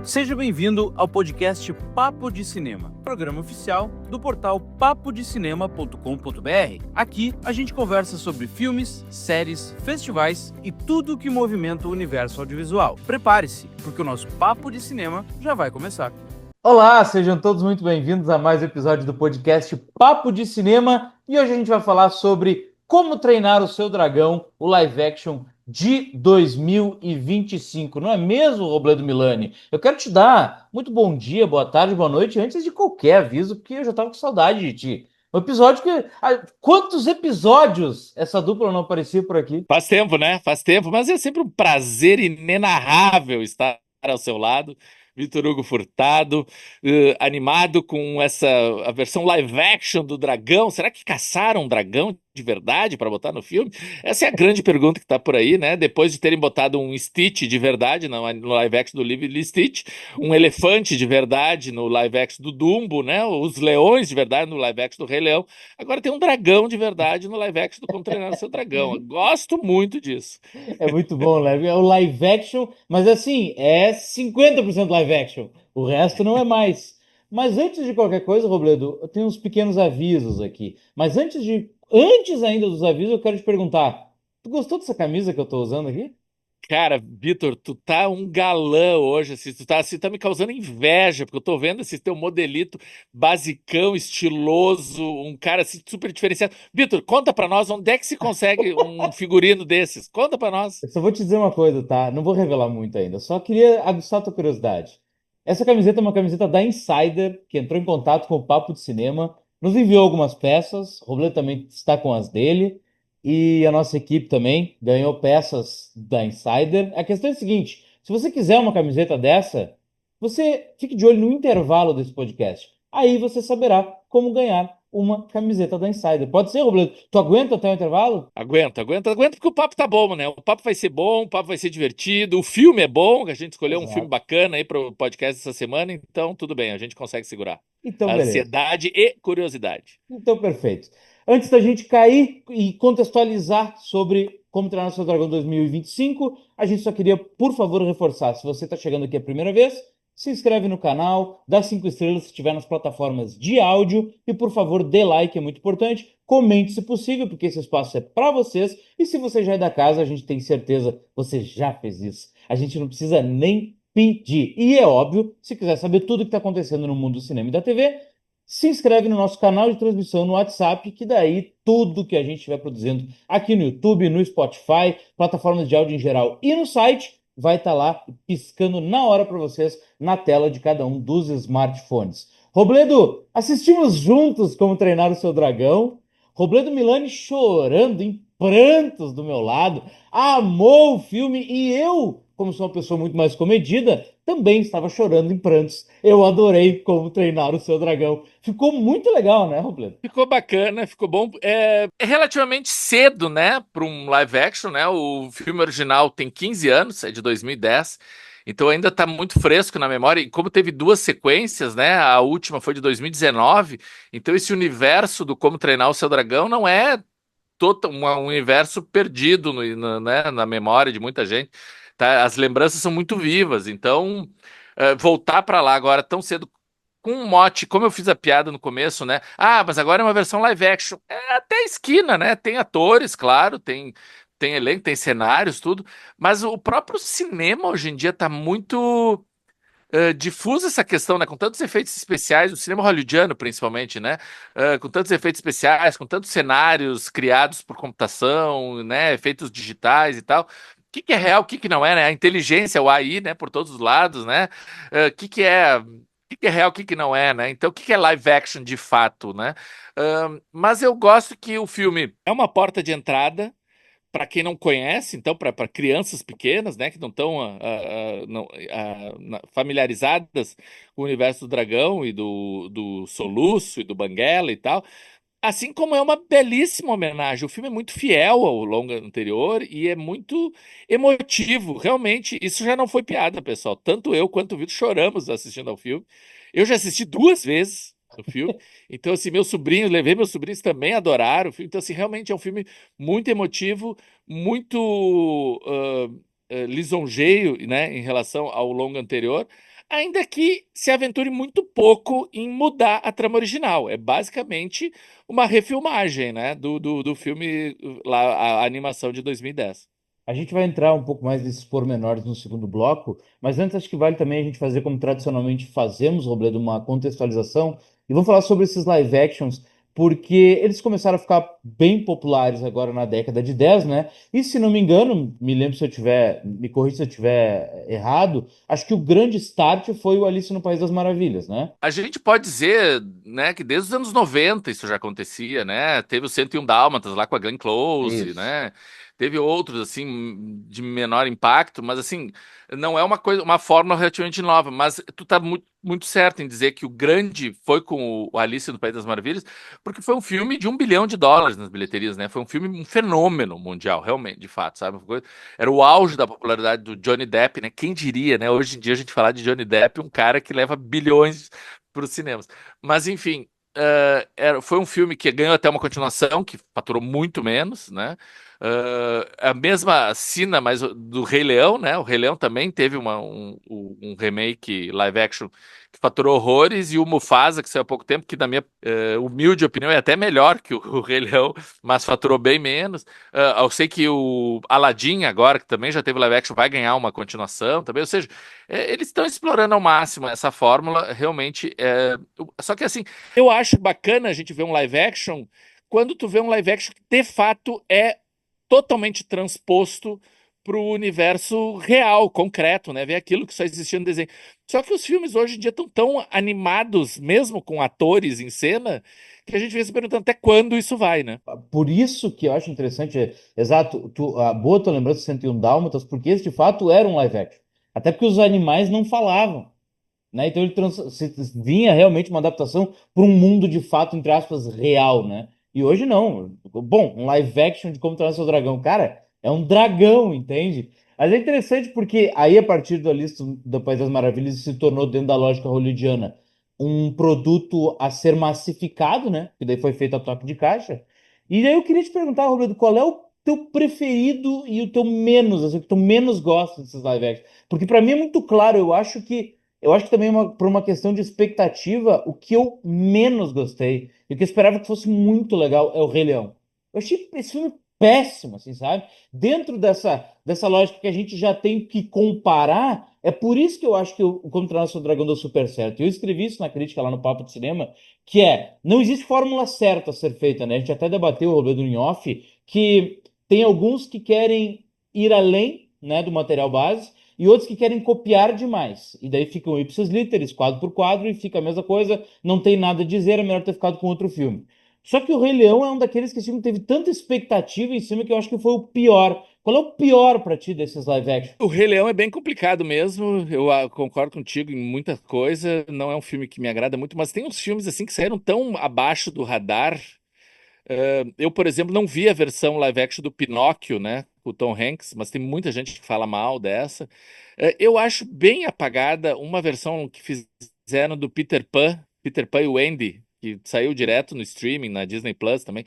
Seja bem-vindo ao podcast Papo de Cinema, programa oficial do portal papodecinema.com.br. Aqui a gente conversa sobre filmes, séries, festivais e tudo o que movimenta o universo audiovisual. Prepare-se, porque o nosso Papo de Cinema já vai começar. Olá, sejam todos muito bem-vindos a mais um episódio do podcast Papo de Cinema e hoje a gente vai falar sobre Como Treinar o Seu Dragão, o live action de 2025, não é mesmo, Robledo Milani? Eu quero te dar muito bom dia, boa tarde, boa noite, antes de qualquer aviso, porque eu já tava com saudade de ti. Um episódio que... Quantos episódios essa dupla não aparecia por aqui? Faz tempo, né? Faz tempo, mas é sempre um prazer inenarrável estar ao seu lado. Vitor Hugo Furtado, animado com a versão live action do dragão. Será que caçaram um dragão de verdade para botar no filme? Essa é a grande pergunta que está por aí, né? Depois de terem botado um Stitch de verdade no live action do Lilo e Stitch, um elefante de verdade no live action do Dumbo, né? Os leões de verdade no live action do Rei Leão. Agora tem um dragão de verdade no live action do Como Treinar o Seu Dragão. Eu gosto muito disso. É muito bom, né? É o live action, mas assim, é 50% live action. O resto não é mais. Mas antes de qualquer coisa, Robledo, eu tenho uns pequenos avisos aqui. Mas antes ainda dos avisos, eu quero te perguntar: tu gostou dessa camisa que eu tô usando aqui? Cara, Vitor, tu tá um galã hoje, assim, tá me causando inveja, porque eu tô vendo esse teu modelito basicão, estiloso, um cara assim super diferenciado. Vitor, conta pra nós onde é que se consegue um figurino desses? Conta pra nós. Eu só vou te dizer uma coisa, tá? Não vou revelar muito ainda. Só queria aguçar a tua curiosidade. Essa camiseta é uma camiseta da Insider, que entrou em contato com o Papo de Cinema, nos enviou algumas peças. O Robledo também está com as dele. E a nossa equipe também ganhou peças da Insider. A questão é a seguinte: se você quiser uma camiseta dessa, você fique de olho no intervalo desse podcast. Aí você saberá como ganhar uma camiseta da Insider. Pode ser, Robledo? Tu aguenta até o intervalo? Aguenta, porque o papo tá bom, né? O papo vai ser bom, o papo vai ser divertido, o filme é bom, a gente escolheu um filme Exato. bacana aí pro podcast essa semana, então tudo bem, a gente consegue segurar. Então, beleza. Ansiedade e curiosidade. Então, perfeito. Antes da gente cair e contextualizar sobre Como Treinar Seu Dragão 2025, a gente só queria, por favor, reforçar. Se você está chegando aqui a primeira vez, se inscreve no canal, dá 5 estrelas se estiver nas plataformas de áudio e, por favor, dê like, é muito importante. Comente se possível, porque esse espaço é para vocês. E se você já é da casa, a gente tem certeza você já fez isso. A gente não precisa nem pedir. E é óbvio, se quiser saber tudo o que está acontecendo no mundo do cinema e da TV, se inscreve no nosso canal de transmissão no WhatsApp, que daí tudo que a gente estiver produzindo aqui no YouTube, no Spotify, plataformas de áudio em geral e no site, vai estar lá piscando na hora para vocês na tela de cada um dos smartphones. Robledo, assistimos juntos Como Treinar o Seu Dragão. Robledo Milani chorando em prantos do meu lado, amou o filme e eu, como sou uma pessoa muito mais comedida, também estava chorando em prantos. Eu adorei Como Treinar o Seu Dragão. Ficou muito legal, né, Robledo? Ficou bacana, ficou bom. É relativamente cedo, né, para um live action, né? O filme original tem 15 anos, é de 2010. Então ainda está muito fresco na memória. E como teve duas sequências, né? A última foi de 2019. Então esse universo do Como Treinar o Seu Dragão não é um universo perdido né, na memória de muita gente. Tá? As lembranças são muito vivas. Então voltar para lá agora tão cedo com um mote, como eu fiz a piada no começo, né? Ah, mas agora é uma versão live action. É até a esquina, né? Tem atores, claro, tem elenco, tem cenários, tudo. Mas o próprio cinema hoje em dia tá muito difusa essa questão, né? Com tantos efeitos especiais, o cinema hollywoodiano, principalmente, né? Com tantos efeitos especiais, com tantos cenários criados por computação, né? Efeitos digitais e tal. O que que é real, o que que não é, né? A inteligência, o AI, né? Por todos os lados, né? O que que é real, o que que não é, né? Então, o que que é live action de fato, né? Mas eu gosto que o filme é uma porta de entrada para quem não conhece, então, para crianças pequenas, né, que não estão familiarizadas com o universo do dragão e do Soluço e do Banguela e tal. Assim como é uma belíssima homenagem. O filme é muito fiel ao longa anterior e é muito emotivo. Realmente, isso já não foi piada, pessoal. Tanto eu quanto o Vitor choramos assistindo ao filme. Eu já assisti duas vezes o filme. Então, assim, levei meus sobrinhos também adoraram o filme. Então, assim, realmente é um filme muito emotivo, muito lisonjeio, né, em relação ao longa anterior, ainda que se aventure muito pouco em mudar a trama original. É basicamente uma refilmagem, né, do filme, lá, a animação de 2010. A gente vai entrar um pouco mais nesses pormenores no segundo bloco, mas antes acho que vale também a gente fazer como tradicionalmente fazemos, Robledo, uma contextualização. E vamos falar sobre esses live actions, porque eles começaram a ficar bem populares agora na década de 10, né? E se não me engano, me lembro se eu tiver, me corrija se eu tiver errado, acho que o grande start foi o Alice no País das Maravilhas, né? A gente pode dizer, né, que desde os anos 90 isso já acontecia, né? Teve o 101 Dálmatas lá com a Glenn Close, Isso. né? Teve outros assim de menor impacto, mas assim, não é uma coisa, uma fórmula relativamente nova, mas tu tá muito certo em dizer que o grande foi com o Alice no País das Maravilhas, porque foi um filme de US$ 1 bilhão nas bilheterias, né? Foi um filme, um fenômeno mundial, realmente, de fato, sabe? Era o auge da popularidade do Johnny Depp, né? Quem diria, né? Hoje em dia a gente falar de Johnny Depp, um cara que leva bilhões para os cinemas. Mas, enfim, foi um filme que ganhou até uma continuação, que faturou muito menos, né? A mesma cena, mas do Rei Leão, né? O Rei Leão também teve um remake live action que faturou horrores, e o Mufasa, que saiu há pouco tempo, que na minha humilde opinião é até melhor que o Rei Leão, mas faturou bem menos. Eu sei que o Aladdin agora, que também já teve live action, vai ganhar uma continuação também, ou seja, eles estão explorando ao máximo essa fórmula, realmente. Só que assim, eu acho bacana a gente ver um live action quando tu vê um live action que de fato é totalmente transposto para o universo real, concreto, né? Ver aquilo que só existia no desenho. Só que os filmes hoje em dia estão tão animados, mesmo com atores em cena, que a gente vem se perguntando até quando isso vai, né? Por isso que eu acho interessante, exato, a boa tua lembrança de 101 Dálmatas, porque esse de fato era um live action. Até porque os animais não falavam, né? Então ele vinha realmente uma adaptação para um mundo de fato, entre aspas, real, né? E hoje não. Bom, um live action de Como Treinar Seu Dragão, cara, é um dragão, entende? Mas é interessante porque aí, a partir da lista do País das Maravilhas, se tornou, dentro da lógica hollywoodiana, um produto a ser massificado, né? Que daí foi feito a toque de caixa. E daí eu queria te perguntar, Roberto, qual é o teu preferido e o teu menos, assim, o que tu menos gosta desses live action? Porque para mim é muito claro, eu acho que também por uma questão de expectativa, o que eu menos gostei e o que eu esperava que fosse muito legal é o Rei Leão. Eu achei esse filme péssimo, assim, sabe? Dentro dessa lógica que a gente já tem que comparar, é por isso que eu acho que o Como Treinar Seu Dragão deu super certo. Eu escrevi isso na crítica lá no Papo de Cinema, que não existe fórmula certa a ser feita, né? A gente até debateu, o Roberto em off, que tem alguns que querem ir além, né, do material base, e outros que querem copiar demais. E daí ficam ipsis literis, quadro por quadro, e fica a mesma coisa, não tem nada a dizer, é melhor ter ficado com outro filme. Só que o Rei Leão é um daqueles que esse filme teve tanta expectativa em cima que eu acho que foi o pior. Qual é o pior pra ti desses live action? O Rei Leão é bem complicado mesmo. Eu concordo contigo em muita coisa. Não é um filme que me agrada muito, mas tem uns filmes assim que saíram tão abaixo do radar. Eu, por exemplo, não vi a versão live action do Pinóquio, né, com o Tom Hanks, mas tem muita gente que fala mal dessa. Eu acho bem apagada uma versão que fizeram do Peter Pan e Wendy, que saiu direto no streaming, na Disney Plus também,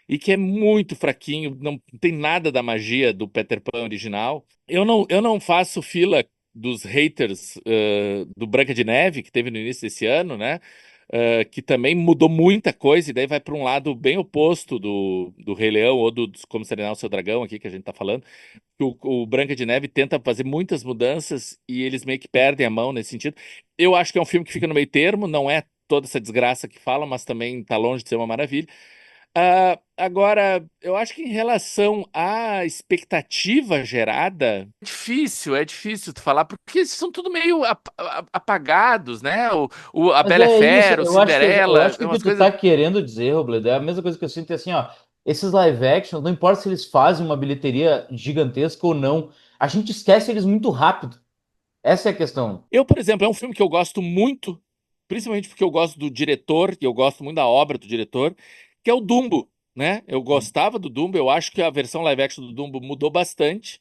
e que é muito fraquinho, não tem nada da magia do Peter Pan original. Eu não faço fila dos haters do Branca de Neve, que teve no início desse ano, né? Que também mudou muita coisa, e daí vai para um lado bem oposto do Rei Leão ou do Como Treinar o Seu Dragão aqui que a gente está falando. O Branca de Neve tenta fazer muitas mudanças e eles meio que perdem a mão nesse sentido. Eu acho que é um filme que fica no meio termo, não é toda essa desgraça que falam, mas também está longe de ser uma maravilha. Agora, eu acho que em relação à expectativa gerada, é difícil tu falar, porque eles são tudo meio apagados, né? A Mas Bela e a é isso, Fera, o eu acho Cinderela, que o que umas tu coisas. tá querendo dizer, Robledo, é a mesma coisa que eu sinto, é assim, ó, esses live action, não importa se eles fazem uma bilheteria gigantesca ou não, a gente esquece eles muito rápido. Essa é a questão. Eu, por exemplo, é um filme que eu gosto muito, principalmente porque eu gosto do diretor, e eu gosto muito da obra do diretor, que é o Dumbo, né? Eu gostava do Dumbo, eu acho que a versão live action do Dumbo mudou bastante,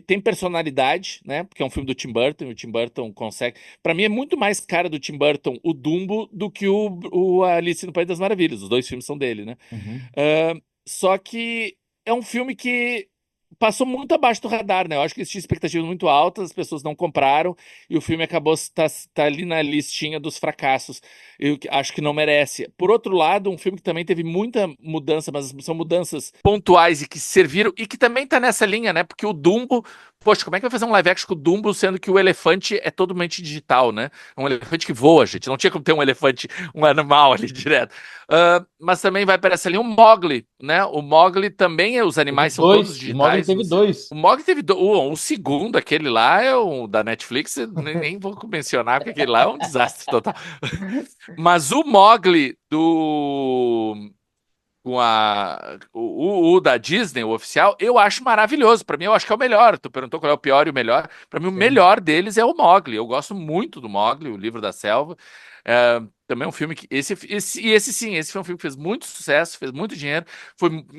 tem personalidade, né? Porque é um filme do Tim Burton, e o Tim Burton consegue. Para mim é muito mais cara do Tim Burton o Dumbo do que o Alice no País das Maravilhas. Os dois filmes são dele, né? Uhum. Só que é um filme que passou muito abaixo do radar, né? Eu acho que eles tinham expectativas muito altas, as pessoas não compraram e o filme acabou tá ali na listinha dos fracassos. Acho que não merece. Por outro lado, um filme que também teve muita mudança, mas são mudanças pontuais e que serviram e que também tá nessa linha, né? Porque o Dumbo, poxa, como é que vai fazer um live action com o Dumbo sendo que o elefante é totalmente digital, né? É um elefante que voa, gente. Não tinha como ter um elefante, um animal ali direto. Mas também vai para essa linha o Mowgli, né? O Mowgli também, os Teve animais são todos dois. O Mogli digitais. teve dois. O Mowgli teve o segundo, aquele lá é o da Netflix, nem vou mencionar, porque aquele lá é um desastre total. Mas o Mowgli o da Disney, o oficial, eu acho maravilhoso. Pra mim, eu acho que é o melhor. Tu perguntou qual é o pior e o melhor. Pra mim, o Sim. melhor deles é o Mowgli. Eu gosto muito do Mowgli, o livro da selva. Também é um filme que. Esse sim, esse foi um filme que fez muito sucesso, fez muito dinheiro,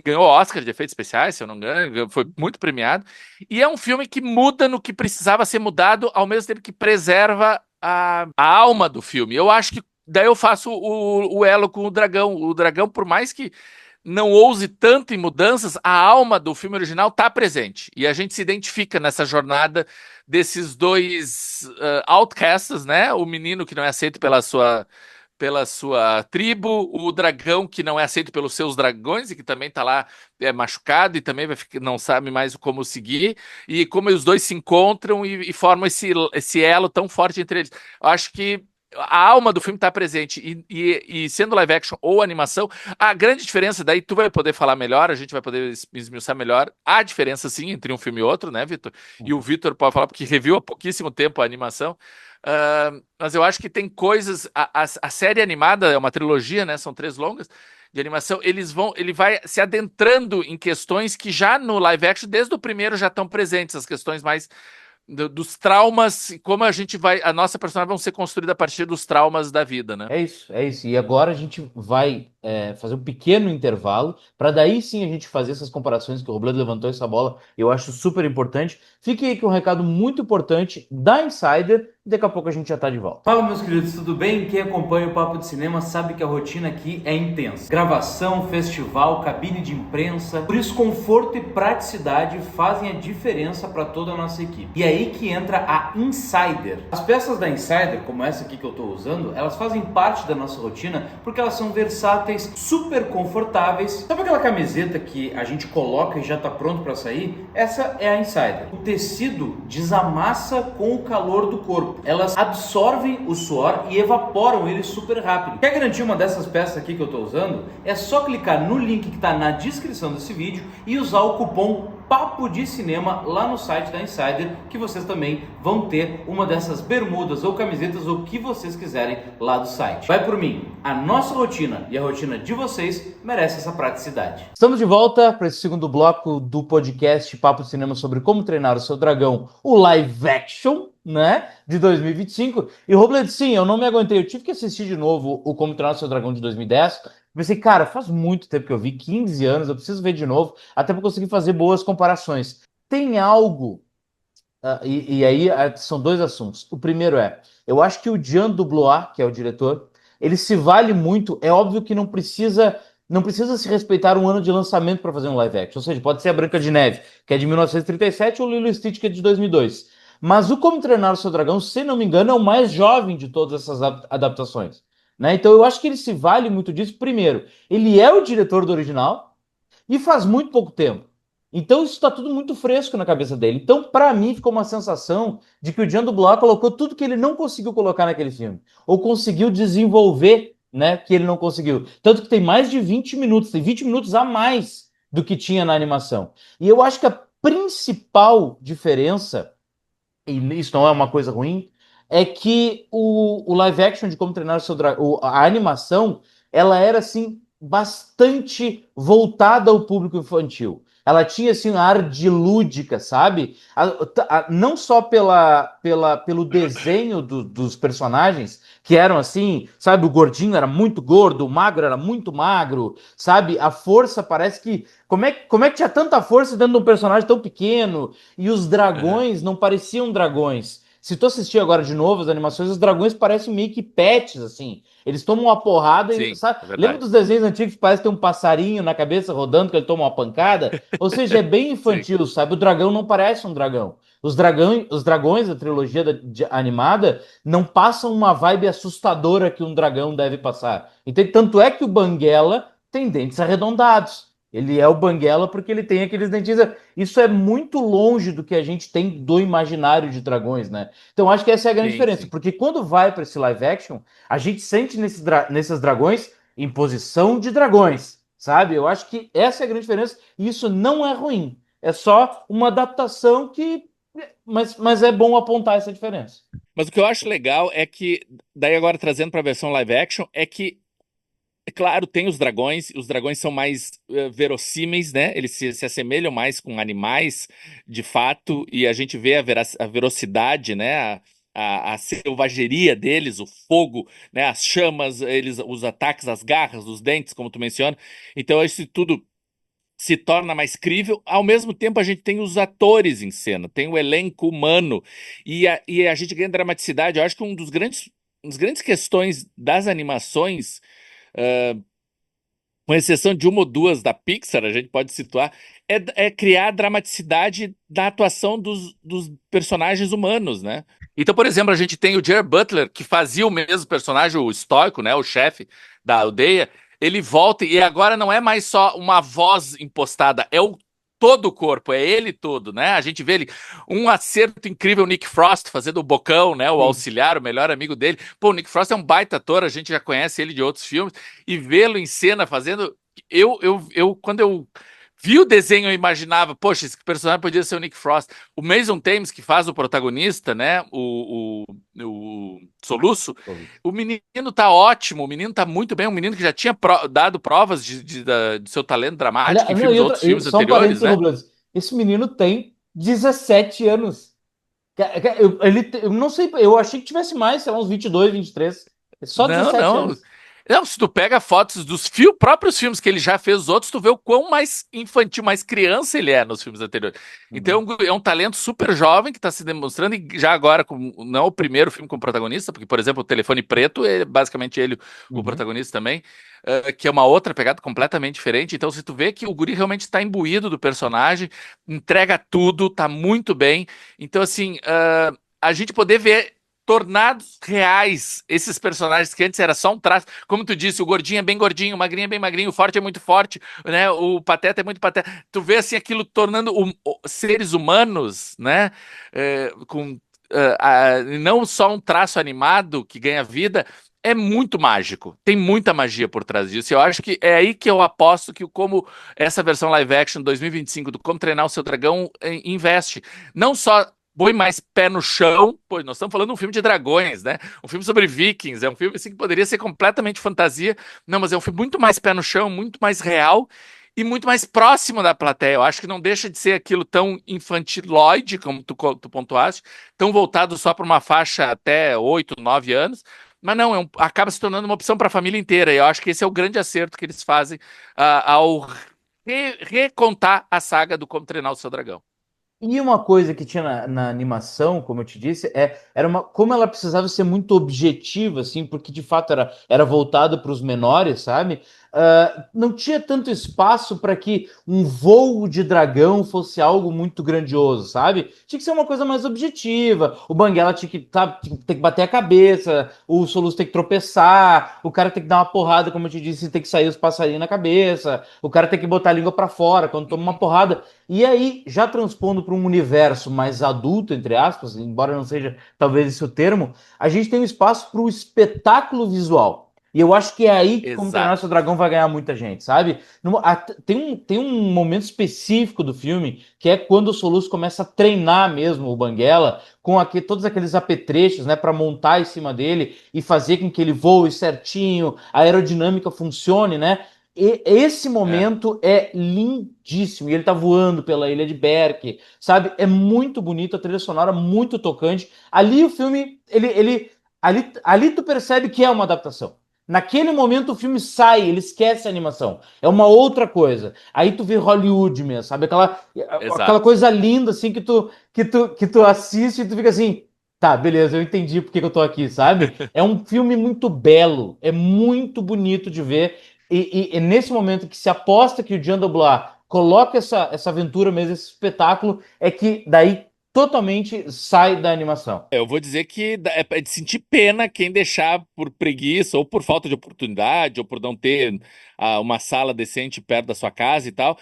ganhou Oscar de efeitos especiais, se eu não me engano, foi muito premiado. E é um filme que muda no que precisava ser mudado, ao mesmo tempo que preserva a alma do filme. Eu acho que daí eu faço o elo com o dragão. O dragão, por mais que não ouse tanto em mudanças, a alma do filme original está presente. E a gente se identifica nessa jornada desses dois outcasts, né? O menino que não é aceito pela sua tribo, o dragão que não é aceito pelos seus dragões e que também está lá machucado e também não sabe mais como seguir, e como os dois se encontram e formam esse elo tão forte entre eles. Eu acho que a alma do filme está presente e sendo live action ou animação, a grande diferença, daí tu vai poder falar melhor, a gente vai poder esmiuçar melhor, há diferença sim entre um filme e outro, né, Vitor? E o Vitor pode falar porque reviu há pouquíssimo tempo a animação. Mas eu acho que tem coisas. A série animada é uma trilogia, né? São 3 longas de animação. Ele vai se adentrando em questões que já no live action, desde o primeiro, já estão presentes, as questões mais dos traumas, como a nossa personagem vão ser construída a partir dos traumas da vida, né? É isso, é isso. E agora a gente vai fazer um pequeno intervalo para daí sim a gente fazer essas comparações que o Robledo levantou essa bola. Eu acho super importante. Fique aí com um recado muito importante da Insider e daqui a pouco a gente já está de volta. Fala, meus queridos, tudo bem? Quem acompanha o Papo de Cinema sabe que a rotina aqui é intensa. Gravação, festival, cabine de imprensa. Por isso, conforto e praticidade fazem a diferença para toda a nossa equipe. E é aí que entra a Insider. As peças da Insider, como essa aqui que eu estou usando, elas fazem parte da nossa rotina porque elas são versáteis, super confortáveis. Sabe aquela camiseta que a gente coloca e já está pronto para sair? Essa é a Insider. O tecido desamassa com o calor do corpo. Elas absorvem o suor e evaporam ele super rápido. Quer garantir uma dessas peças aqui que eu estou usando? É só clicar no link que está na descrição desse vídeo e usar o cupom Papo de Cinema lá no site da Insider, que vocês também vão ter uma dessas bermudas ou camisetas ou o que vocês quiserem lá do site. Vai por mim, a nossa rotina e a rotina de vocês merece essa praticidade. Estamos de volta para esse segundo bloco do podcast Papo de Cinema sobre como treinar o seu dragão, o live action, né, de 2025. E Robledo, sim, eu não me aguentei, eu tive que assistir de novo o Como Treinar o Seu Dragão de 2010. Pensei, cara, faz muito tempo que eu vi, 15 anos, eu preciso ver de novo, até para conseguir fazer boas comparações. Tem algo, e aí são dois assuntos. O primeiro eu acho que o Jean Dublois, que é o diretor, ele se vale muito, é óbvio que não precisa se respeitar um ano de lançamento para fazer um live action, ou seja, pode ser a Branca de Neve, que é de 1937, ou o Lilo e Stitch, que é de 2002. Mas o Como Treinar o Seu Dragão, se não me engano, é o mais jovem de todas essas adaptações. Né? Então eu acho que ele se vale muito disso. Primeiro, ele é o diretor do original e faz muito pouco tempo. Então isso está tudo muito fresco na cabeça dele. Então, para mim, ficou uma sensação de que o Jean Dublois colocou tudo que ele não conseguiu colocar naquele filme. Ou conseguiu desenvolver, né, que ele não conseguiu. Tanto que tem mais de 20 minutos, tem 20 minutos a mais do que tinha na animação. E eu acho que a principal diferença, e isso não é uma coisa ruim, é que o live action de Como Treinar o Seu Dragão, a animação, ela era assim bastante voltada ao público infantil. Ela tinha assim um ar de lúdica, sabe? Não só pelo desenho dos personagens, que eram assim, sabe? O gordinho era muito gordo, o magro era muito magro, sabe? A força parece que. Como é que tinha tanta força dentro de um personagem tão pequeno? E os dragões não pareciam dragões. Se tu assistir agora de novo as animações, os dragões parecem meio que pets, assim. Eles tomam uma porrada e, Sim, sabe? é Lembra verdade. dos desenhos antigos que parece ter um passarinho na cabeça rodando que ele toma uma pancada? Ou seja, é bem Sim. infantil, sabe? O dragão não parece um dragão. Os dragões da trilogia animada não passam uma vibe assustadora que um dragão deve passar. Então, tanto é que o Banguela tem dentes arredondados. Ele é o Banguela porque ele tem aqueles dentes. Isso é muito longe do que a gente tem do imaginário de dragões, né? Então acho que essa é a grande Sim, diferença, sim. porque quando vai para esse live action, a gente sente nesses dragões em posição de dragões, sabe? Eu acho que essa é a grande diferença e isso não é ruim. É só uma adaptação que. Mas é bom apontar essa diferença. Mas o que eu acho legal é que, daí agora trazendo para a versão live action, é que, é claro, tem os dragões são mais verossímeis, né? Eles se assemelham mais com animais, de fato, e a gente vê a velocidade, né? A selvageria deles, o fogo, né? As chamas, os ataques, as garras, os dentes, como tu menciona. Então, isso tudo se torna mais crível. Ao mesmo tempo, a gente tem os atores em cena, tem o elenco humano e a gente ganha dramaticidade. Eu acho que uma das grandes questões das animações, com exceção de uma ou duas da Pixar, a gente pode situar, é criar dramaticidade da atuação dos personagens humanos, né? Então, por exemplo, a gente tem o Gerard Butler, que fazia o mesmo personagem, o estoico, né, o chefe da aldeia. Ele volta e agora não é mais só uma voz impostada, é o todo o corpo, é ele todo, né? A gente vê ele, um acerto incrível, o Nick Frost fazendo o Bocão, né? O Sim. auxiliar, o melhor amigo dele. Pô, o Nick Frost é um baita ator, a gente já conhece ele de outros filmes, e vê-lo em cena fazendo. Quando eu vi o desenho, eu imaginava, poxa, esse personagem podia ser o Nick Frost. O Mason Thames, que faz o protagonista, né? O Soluço, o menino tá ótimo, o menino tá muito bem, um menino que já tinha dado provas de seu talento dramático em Não, filmes, outros filmes só um anteriores, parênteses, né? Douglas. Esse menino tem 17 anos. Eu não sei, eu achei que tivesse mais, sei lá, uns 22, 23. É só Não, 17 não. anos. Não, se tu pega fotos dos próprios filmes que ele já fez, os outros, tu vê o quão mais infantil, mais criança ele é nos filmes anteriores. Então Uhum. é um talento super jovem que está se demonstrando, e já agora, não é o primeiro filme como protagonista, porque, por exemplo, o Telefone Preto é basicamente ele o Uhum. protagonista também, que é uma outra pegada completamente diferente. Então, se tu vê que o guri realmente está imbuído do personagem, entrega tudo, tá muito bem. Então, assim, a gente poder ver tornados reais esses personagens que antes era só um traço, como tu disse, o gordinho é bem gordinho, o magrinho é bem magrinho, o forte é muito forte, né? O pateta é muito pateta. Tu vê assim aquilo tornando seres humanos, né? Com não só um traço animado que ganha vida. É muito mágico, tem muita magia por trás disso. Eu acho que é aí que eu aposto que como essa versão live action 2025 do Como Treinar o Seu Dragão investe. Não só põe mais pé no chão. Pô, nós estamos falando de um filme de dragões, né? Um filme sobre vikings, é um filme assim, que poderia ser completamente fantasia. Não, mas é um filme muito mais pé no chão, muito mais real e muito mais próximo da plateia. Eu acho que não deixa de ser aquilo tão infantiloide, como tu pontuaste, tão voltado só para uma faixa até 8, 9 anos. Mas não, acaba se tornando uma opção para a família inteira. E eu acho que esse é o grande acerto que eles fazem ao recontar a saga do Como Treinar o Seu Dragão. E uma coisa que tinha na animação, como eu te disse, era como ela precisava ser muito objetiva, assim, porque de fato era voltada para os menores, sabe? Não tinha tanto espaço para que um voo de dragão fosse algo muito grandioso, sabe? Tinha que ser uma coisa mais objetiva. O Banguela tinha que, ter que bater a cabeça, o Soluço tem que tropeçar, o cara tem que dar uma porrada, como eu te disse, tem que sair os passarinhos na cabeça, o cara tem que botar a língua para fora quando toma uma porrada. E aí, já transpondo para um universo mais adulto, entre aspas, embora não seja talvez esse o termo, a gente tem um espaço para o espetáculo visual. E eu acho que é aí que Como Treinar Seu Exato. Dragão vai ganhar muita gente, sabe? Tem um momento específico do filme que é quando o Soluço começa a treinar mesmo o Banguela com todos aqueles apetrechos, né, para montar em cima dele e fazer com que ele voe certinho, a aerodinâmica funcione, né? E esse É. momento é lindíssimo. E ele tá voando pela ilha de Berk, sabe? É muito bonito, a trilha sonora muito tocante. Ali o filme, ali tu percebe que é uma adaptação. Naquele momento o filme sai, ele esquece a animação. É uma outra coisa. Aí tu vê Hollywood mesmo, sabe? Aquela Exato. coisa linda assim que tu assiste e tu fica assim, Tá, beleza, eu entendi por que que eu tô aqui, sabe? É um filme muito belo, é muito bonito de ver. E nesse momento que se aposta que o Jean Doblat coloca essa aventura mesmo, esse espetáculo, é que daí totalmente sai da animação. Eu vou dizer que é de sentir pena quem deixar por preguiça, ou por falta de oportunidade, ou por não ter uma sala decente perto da sua casa e tal.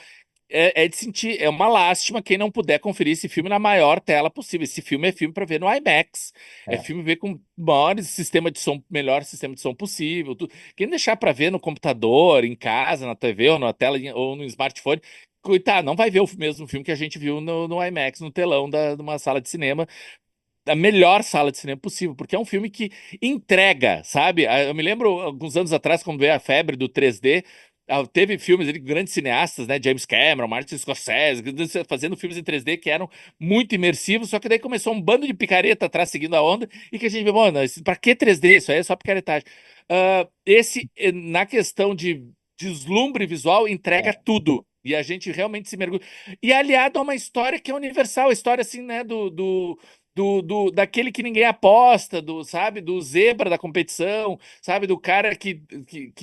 É de sentir, é uma lástima quem não puder conferir esse filme na maior tela possível. Esse filme é filme para ver no IMAX. É É. filme ver com maior sistema de som, melhor sistema de som possível. Quem deixar para ver no computador, em casa, na TV ou na tela ou no smartphone, coitado, não vai ver o mesmo filme que a gente viu no IMAX, no telão de uma sala de cinema, a melhor sala de cinema possível, porque é um filme que entrega, sabe? Eu me lembro alguns anos atrás, quando veio a febre do 3D, teve filmes ali, grandes cineastas, né? James Cameron, Martin Scorsese, fazendo filmes em 3D que eram muito imersivos, só que daí começou um bando de picareta atrás seguindo a onda, e que a gente vê, mano, pra que 3D? Isso aí é só picaretagem. Na questão de deslumbre visual, entrega É. tudo. E a gente realmente se mergulha. E aliado a uma história que é universal, a história assim, né, daquele que ninguém aposta, sabe, do zebra da competição, sabe, do cara que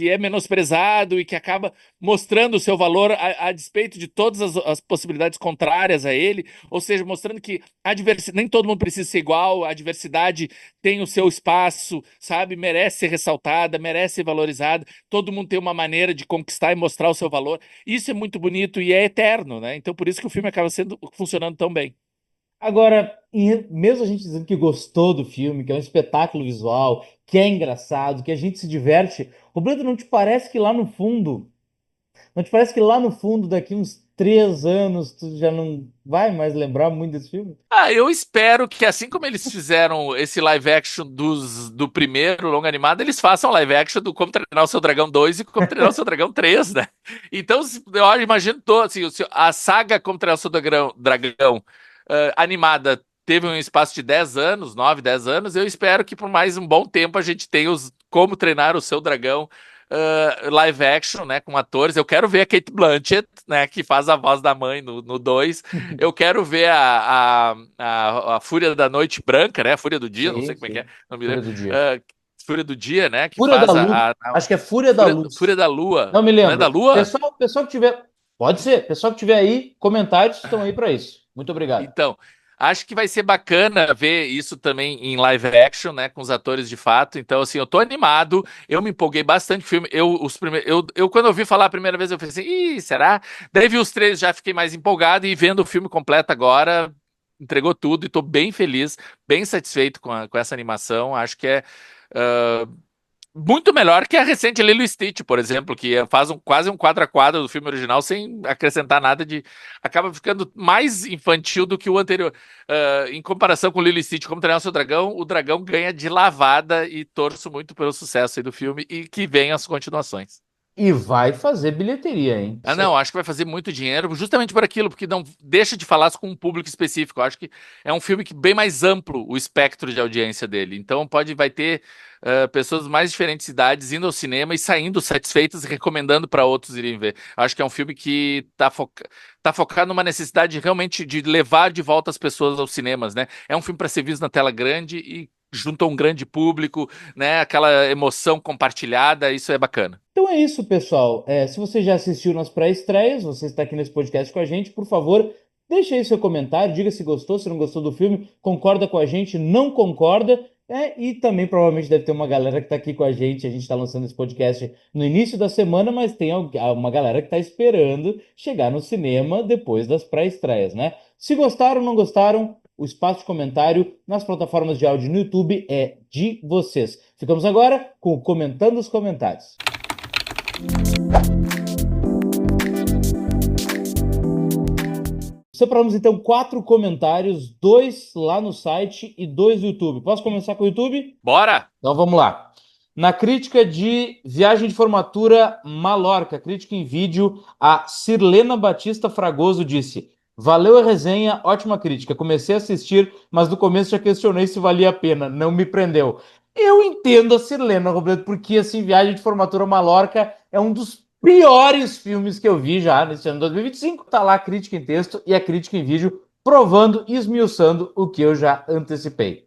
é menosprezado e que acaba mostrando o seu valor a despeito de todas as possibilidades contrárias a ele, ou seja, mostrando que nem todo mundo precisa ser igual, a diversidade tem o seu espaço, sabe, merece ser ressaltada, merece ser valorizada, todo mundo tem uma maneira de conquistar e mostrar o seu valor. Isso é muito bonito e é eterno, né? Então por isso que o filme acaba funcionando tão bem. Agora, mesmo a gente dizendo que gostou do filme, que é um espetáculo visual, que é engraçado, que a gente se diverte, Roberto, não te parece que lá no fundo, não te parece que lá no fundo, daqui uns 3 anos, tu já não vai mais lembrar muito desse filme? Eu espero que, assim como eles fizeram esse live action do primeiro longa animado, eles façam live action do Como Treinar o Seu Dragão 2 e Como Treinar o Seu Dragão 3, né? Então, eu imagino todo, assim, a saga Como Treinar o Seu Dragão animada teve um espaço de 10 anos, 9, 10 anos. Eu espero que por mais um bom tempo a gente tenha os Como Treinar o Seu Dragão live action, né, com atores. Eu quero ver a Kate Blanchett, né, que faz a voz da mãe no 2. Eu quero ver a Fúria da Noite Branca, né, a Fúria do Dia, não sei Sim, como é que é, sim. não me Fúria lembro. do Dia. Fúria do Dia, né, que Fúria da faz Luz. Acho que é Fúria da Fúria Luz. da Lua. Não me Não é da lembro. Lua? Pessoal que tiver. Pode ser. Pessoal que tiver aí, comentários estão aí para isso. Muito obrigado. Então, acho que vai ser bacana ver isso também em live action, né, com os atores de fato. Então, assim, eu tô animado, eu me empolguei bastante com o filme. Quando eu vi falar a primeira vez, eu pensei assim, ih, será? Daí vi os três, já fiquei mais empolgado e vendo o filme completo agora, entregou tudo e tô bem feliz, bem satisfeito com essa animação. Acho que é ah, muito melhor que a recente Lilo e Stitch, por exemplo, que faz quase um quadro a quadro do filme original sem acrescentar nada de. Acaba ficando mais infantil do que o anterior. Em comparação com Lilo e Stitch, Como Treinar o Seu Dragão, o dragão ganha de lavada e torço muito pelo sucesso aí do filme e que venham as continuações. E vai fazer bilheteria, hein? Não, acho que vai fazer muito dinheiro justamente por aquilo, porque não deixa de falar com um público específico. Eu acho que é um filme que bem mais amplo o espectro de audiência dele. Então vai ter pessoas de mais diferentes idades indo ao cinema e saindo satisfeitas e recomendando para outros irem ver. Eu acho que é um filme que tá focado numa necessidade realmente de levar de volta as pessoas aos cinemas, né? É um filme para ser visto na tela grande e junto a um grande público, né? Aquela emoção compartilhada, isso é bacana. Então é isso, pessoal. Se você já assistiu nas pré-estreias, você está aqui nesse podcast com a gente, por favor, deixe aí seu comentário, diga se gostou, se não gostou do filme, concorda com a gente, não concorda. E também provavelmente deve ter uma galera que está aqui com a gente está lançando esse podcast no início da semana, mas tem uma galera que está esperando chegar no cinema depois das pré-estreias, né? Se gostaram ou não gostaram, o espaço de comentário nas plataformas de áudio no YouTube é de vocês. Ficamos agora com o Comentando os Comentários. Separamos então 4 comentários, 2 lá no site e 2 no YouTube. Posso começar com o YouTube? Bora! Então vamos lá. Na crítica de Viagem de Formatura Mallorca, crítica em vídeo, a Sirlena Batista Fragoso disse: valeu a resenha, ótima crítica. Comecei a assistir, mas no começo já questionei se valia a pena, não me prendeu. Eu entendo a Sirlena, Roberto, porque assim, Viagem de Formatura Mallorca é um dos piores filmes que eu vi já nesse ano de 2025. Tá lá a crítica em texto e a crítica em vídeo provando e esmiuçando o que eu já antecipei.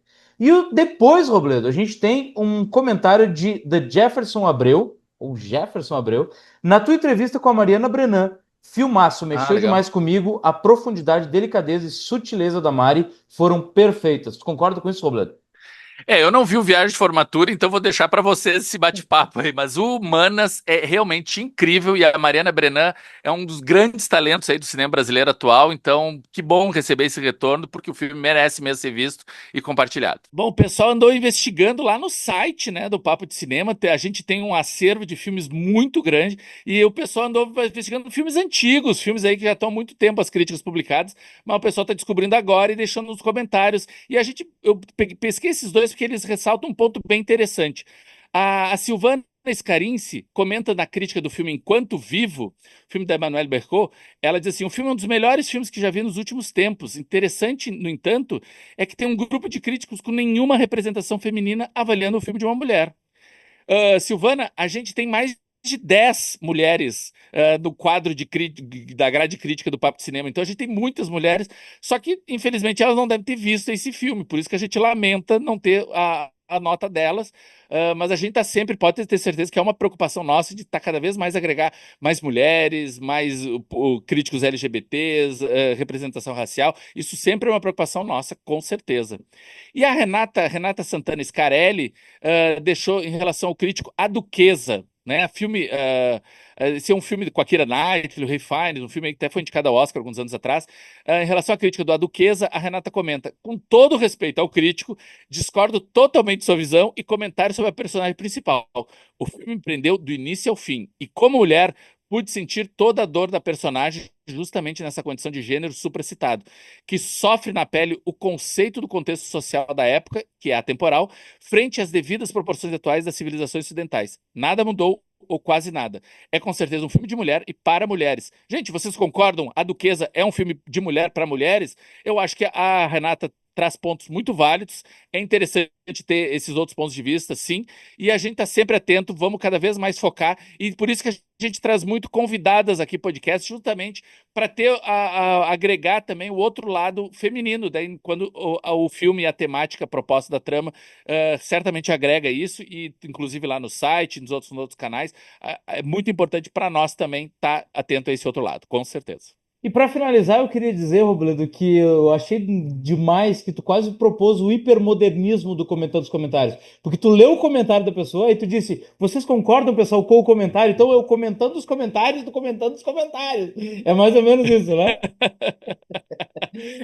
Depois, Robledo, a gente tem um comentário de The Jefferson Abreu, ou Jefferson Abreu, na tua entrevista com a Mariana Brenan. Filmaço, mexeu legal. demais comigo, a profundidade, delicadeza e sutileza da Mari foram perfeitas. Tu concorda com isso, Robledo? Eu não vi o Viagem de Formatura, então vou deixar para vocês esse bate-papo aí. Mas o Manas é realmente incrível e a Mariana Brenan é um dos grandes talentos aí do cinema brasileiro atual. Então, que bom receber esse retorno, porque o filme merece mesmo ser visto e compartilhado. Bom, o pessoal andou investigando lá no site, né, do Papo de Cinema. A gente tem um acervo de filmes muito grande e o pessoal andou investigando filmes antigos, filmes aí que já estão há muito tempo as críticas publicadas, mas o pessoal está descobrindo agora e deixando nos comentários. E eu pesquei esses dois porque eles ressaltam um ponto bem interessante. A Silvana Scarinci comenta na crítica do filme Enquanto Vivo, filme da Emmanuelle Bercot, ela diz assim: o filme é um dos melhores filmes que já vi nos últimos tempos. Interessante, no entanto, é que tem um grupo de críticos com nenhuma representação feminina avaliando o filme de uma mulher. Silvana, a gente tem mais de 10 mulheres no quadro da grade crítica do Papo de Cinema. Então a gente tem muitas mulheres, só que infelizmente elas não devem ter visto esse filme, por isso que a gente lamenta não ter a nota delas, mas a gente tá sempre, pode ter certeza que é uma preocupação nossa de estar cada vez mais agregar mais mulheres, mais críticos LGBTs, representação racial. Isso sempre é uma preocupação nossa, com certeza. E a Renata Santana Scarelli deixou em relação ao crítico A Duquesa, né? Esse é um filme com a Keira Knightley, o Ray Fiennes, um filme que até foi indicado ao Oscar alguns anos atrás. Em relação à crítica do A Duquesa, a Renata comenta: com todo respeito ao crítico, discordo totalmente de sua visão e comentário sobre a personagem principal. O filme me prendeu do início ao fim e, como mulher, pude sentir toda a dor da personagem justamente nessa condição de gênero supracitado, que sofre na pele o conceito do contexto social da época, que é atemporal, frente às devidas proporções atuais das civilizações ocidentais. Nada mudou ou quase nada. É com certeza um filme de mulher e para mulheres. Gente, vocês concordam? A Duquesa é um filme de mulher para mulheres? Eu acho que a Renata traz pontos muito válidos. É interessante ter esses outros pontos de vista, sim. E a gente está sempre atento, vamos cada vez mais focar. E por isso que a gente traz muito convidadas aqui podcast, justamente para ter agregar também o outro lado feminino, daí quando o filme e a temática proposta da trama certamente agrega isso, e inclusive lá no site, nos outros canais, é muito importante para nós também estar atento a esse outro lado, com certeza. E para finalizar, eu queria dizer, Robledo, que eu achei demais que tu quase propôs o hipermodernismo do comentando os comentários. Porque tu leu o comentário da pessoa e tu disse: vocês concordam, pessoal, com o comentário? Então eu comentando os comentários do comentando os comentários. É mais ou menos isso, né?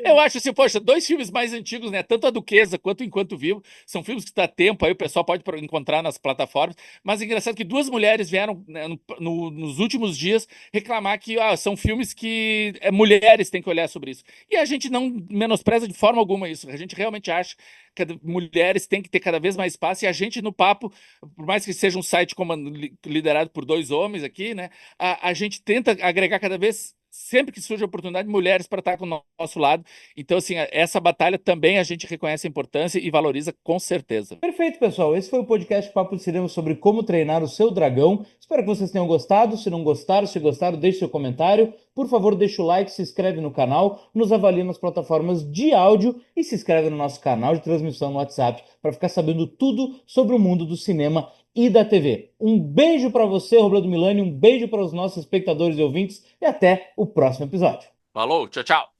Eu acho assim, poxa, dois filmes mais antigos, né? Tanto A Duquesa quanto Enquanto Vivo, são filmes que dá tempo, aí o pessoal pode encontrar nas plataformas, mas é engraçado que duas mulheres vieram, né, nos últimos dias reclamar que são filmes que mulheres têm que olhar sobre isso. E a gente não menospreza de forma alguma isso, a gente realmente acha que mulheres têm que ter cada vez mais espaço, e a gente no Papo, por mais que seja um site liderado por dois homens aqui, né? A gente tenta agregar cada vez, sempre que surge a oportunidade, mulheres para estar com o nosso lado. Então, assim, essa batalha também a gente reconhece a importância e valoriza com certeza. Perfeito, pessoal. Esse foi o podcast Papo de Cinema sobre como treinar o seu dragão. Espero que vocês tenham gostado. Se não gostaram, se gostaram, deixe seu comentário. Por favor, deixa o like, se inscreve no canal, nos avalia nas plataformas de áudio e se inscreve no nosso canal de transmissão no WhatsApp para ficar sabendo tudo sobre o mundo do cinema e da TV. Um beijo para você, Robledo Milani, um beijo para os nossos espectadores e ouvintes e até o próximo episódio. Falou, tchau, tchau.